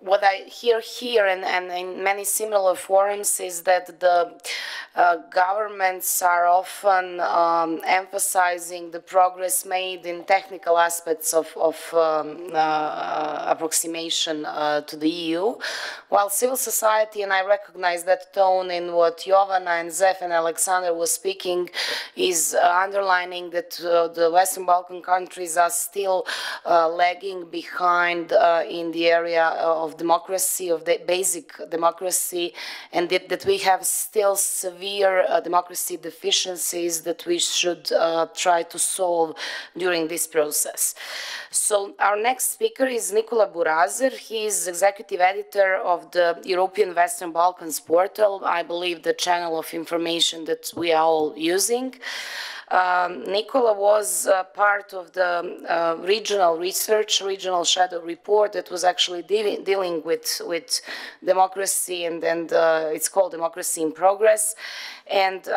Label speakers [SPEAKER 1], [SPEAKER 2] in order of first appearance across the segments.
[SPEAKER 1] what I hear here and in many similar forums is that the governments are often emphasizing the progress made in technical aspects of approximation to the EU, while civil society, and I recognize that tone in what Jovana and Zef and Alexander was speaking, is underlining that the Western Balkan countries are still lagging behind in the area of democracy, of the basic democracy, and that we have still severe democracy deficiencies that we should try to solve during this process. So our next speaker is Nikola Burazer. He is executive editor of the European Western Balkans portal, I believe the channel of information that we are all using. Nikola was part of the regional shadow report that was actually dealing with democracy, and it's called Democracy in Progress. And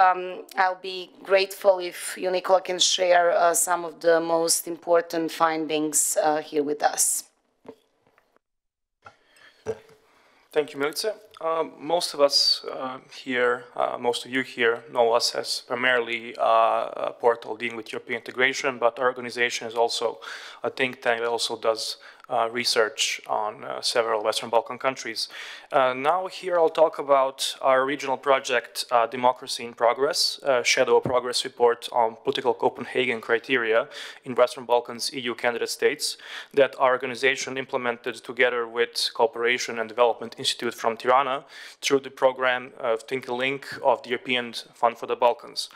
[SPEAKER 1] I'll be grateful if you, Nikola, can share some of the most important findings here with us.
[SPEAKER 2] Thank you, Milica. Most of us here, most of you here know us as primarily a portal dealing with European integration, but our organization is also a think tank that also does research on several Western Balkan countries. Now here I'll talk about our regional project, Democracy in Progress, Shadow Progress Report on Political Copenhagen Criteria in Western Balkans EU candidate states, that our organization implemented together with Cooperation and Development Institute from Tirana through the program Think a Link of the European Fund for the Balkans.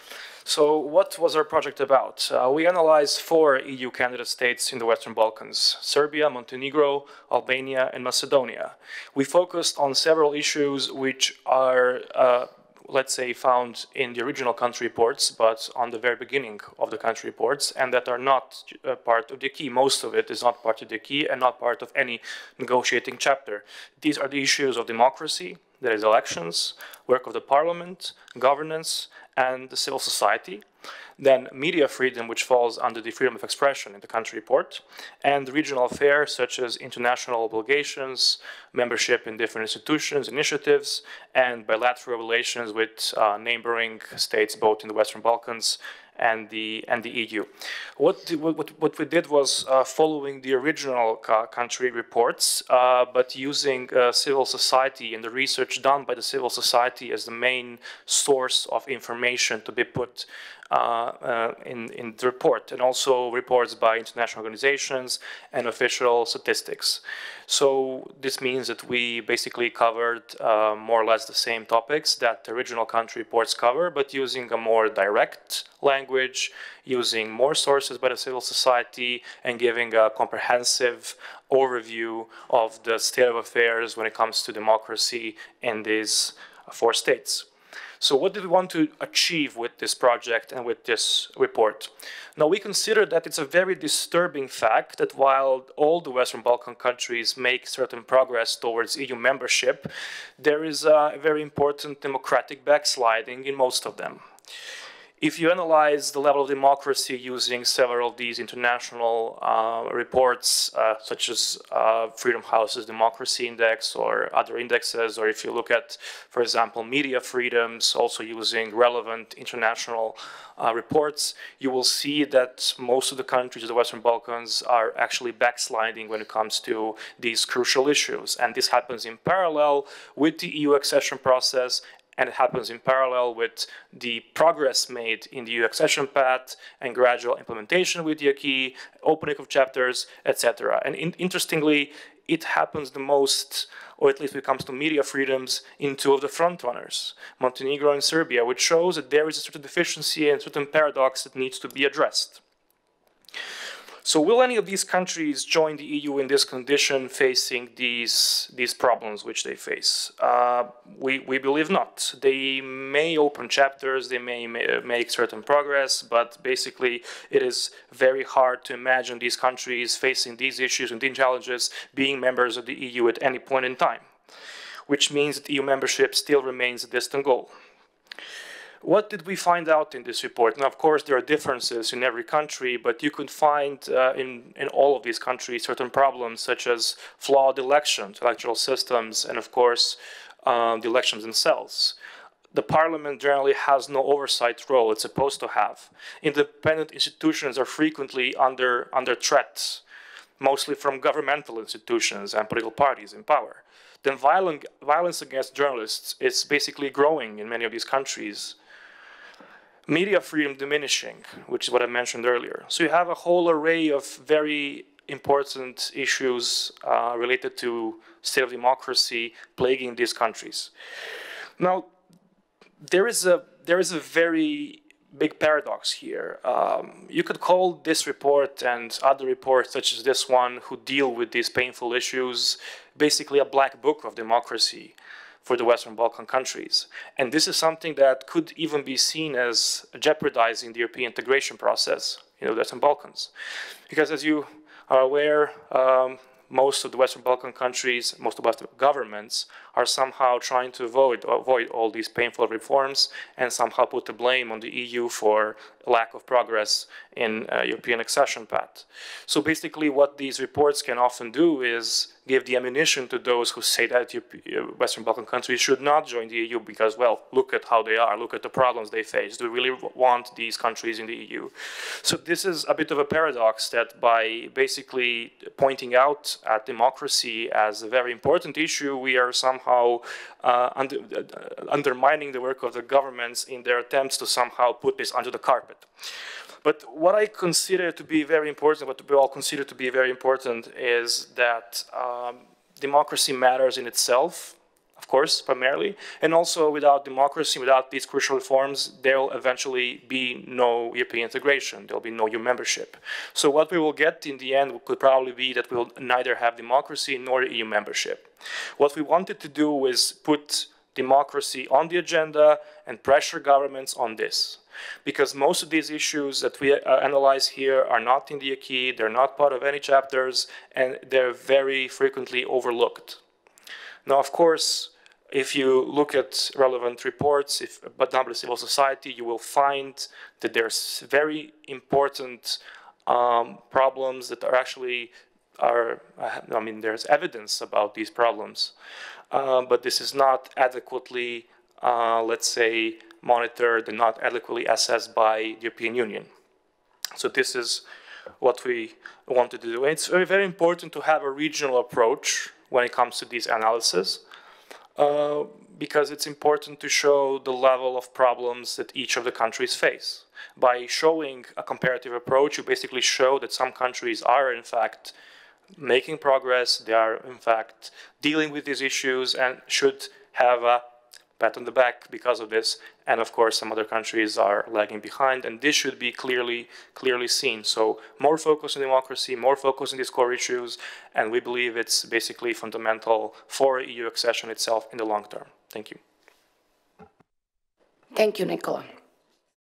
[SPEAKER 2] So what was our project about? We analyzed 4 EU candidate states in the Western Balkans: Serbia, Montenegro, Albania, and Macedonia. We focused on several issues which are, let's say, found in the original country reports, but on the very beginning of the country reports, and that are not part of the key. Most of it is not part of the key and not part of any negotiating chapter. These are the issues of democracy, that is elections, work of the parliament, governance, and the civil society. Then media freedom, which falls under the freedom of expression in the country report, and regional affairs such as international obligations, membership in different institutions, initiatives, and bilateral relations with neighboring states, both in the Western Balkans and the EU. What we did was following the original country reports, but using civil society and the research done by the civil society as the main source of information to be put in the report, and also reports by international organizations and official statistics. So this means that we basically covered more or less the same topics that the original country reports cover, but using a more direct language, using more sources by the civil society, and giving a comprehensive overview of the state of affairs when it comes to democracy in these 4 states. So what did we want to achieve with this project and with this report? Now, we consider that it's a very disturbing fact that while all the Western Balkan countries make certain progress towards EU membership, there is a very important democratic backsliding in most of them. If you analyze the level of democracy using several of these international reports, such as Freedom House's Democracy Index or other indexes, or if you look at, for example, media freedoms, also using relevant international reports, you will see that most of the countries of the Western Balkans are actually backsliding when it comes to these crucial issues. And this happens in parallel with the EU accession process, and it happens in parallel with the progress made in the EU accession path and gradual implementation with the acquis, opening of chapters, etc. And interestingly, it happens the most, or at least when it comes to media freedoms, in 2 of the frontrunners, Montenegro and Serbia, which shows that there is a certain deficiency and certain paradox that needs to be addressed. So will any of these countries join the EU in this condition, facing these problems which they face? We believe not. They may open chapters, they may make certain progress, but basically it is very hard to imagine these countries facing these issues and these challenges being members of the EU at any point in time, which means that EU membership still remains a distant goal. What did we find out in this report? Now, of course, there are differences in every country, but you could find in all of these countries certain problems, such as flawed elections, electoral systems, and of course, the elections themselves. The parliament generally has no oversight role it's supposed to have. Independent institutions are frequently under threat, mostly from governmental institutions and political parties in power. Then violence against journalists is basically growing in many of these countries. Media freedom diminishing, which is what I mentioned earlier. So you have a whole array of very important issues related to state of democracy plaguing these countries. Now, there is a very big paradox here. You could call this report and other reports such as this one who deal with these painful issues basically a black book of democracy for the Western Balkan countries. And this is something that could even be seen as jeopardizing the European integration process in the Western Balkans. Because as you are aware, most of the Western Balkan countries, most of the governments are somehow trying to avoid all these painful reforms and somehow put the blame on the EU for lack of progress in European accession path. So basically what these reports can often do is give the ammunition to those who say that Western Balkan countries should not join the EU because, well, look at how they are, look at the problems they face. Do we really want these countries in the EU? So this is a bit of a paradox that by basically pointing out at democracy as a very important issue, we are somehow undermining the work of the governments in their attempts to somehow put this under the carpet. But what I consider to be very important, what we all consider to be very important, is that democracy matters in itself, of course, primarily, and also without democracy, without these crucial reforms, there will eventually be no European integration, there will be no EU membership. So what we will get in the end could probably be that we will neither have democracy nor EU membership. What we wanted to do is put democracy on the agenda and pressure governments on this. Because most of these issues that we analyze here are not in the acquis, they're not part of any chapters, and they're very frequently overlooked. Now, of course, if you look at relevant reports, but number of civil society, you will find that there's very important problems that are actually, there's evidence about these problems. But this is not adequately, let's say, monitored and not adequately assessed by the European Union. So this is what we wanted to do. And it's very, very important to have a regional approach when it comes to these analyses, because it's important to show the level of problems that each of the countries face. By showing a comparative approach, you basically show that some countries are, in fact, making progress, they are, in fact, dealing with these issues and should have a pat on the back because of this, and of course some other countries are lagging behind, and this should be clearly seen. So more focus on democracy, more focus on these core issues, and we believe it's basically fundamental for EU accession itself in the long term. Thank you.
[SPEAKER 1] Thank you, Nikola.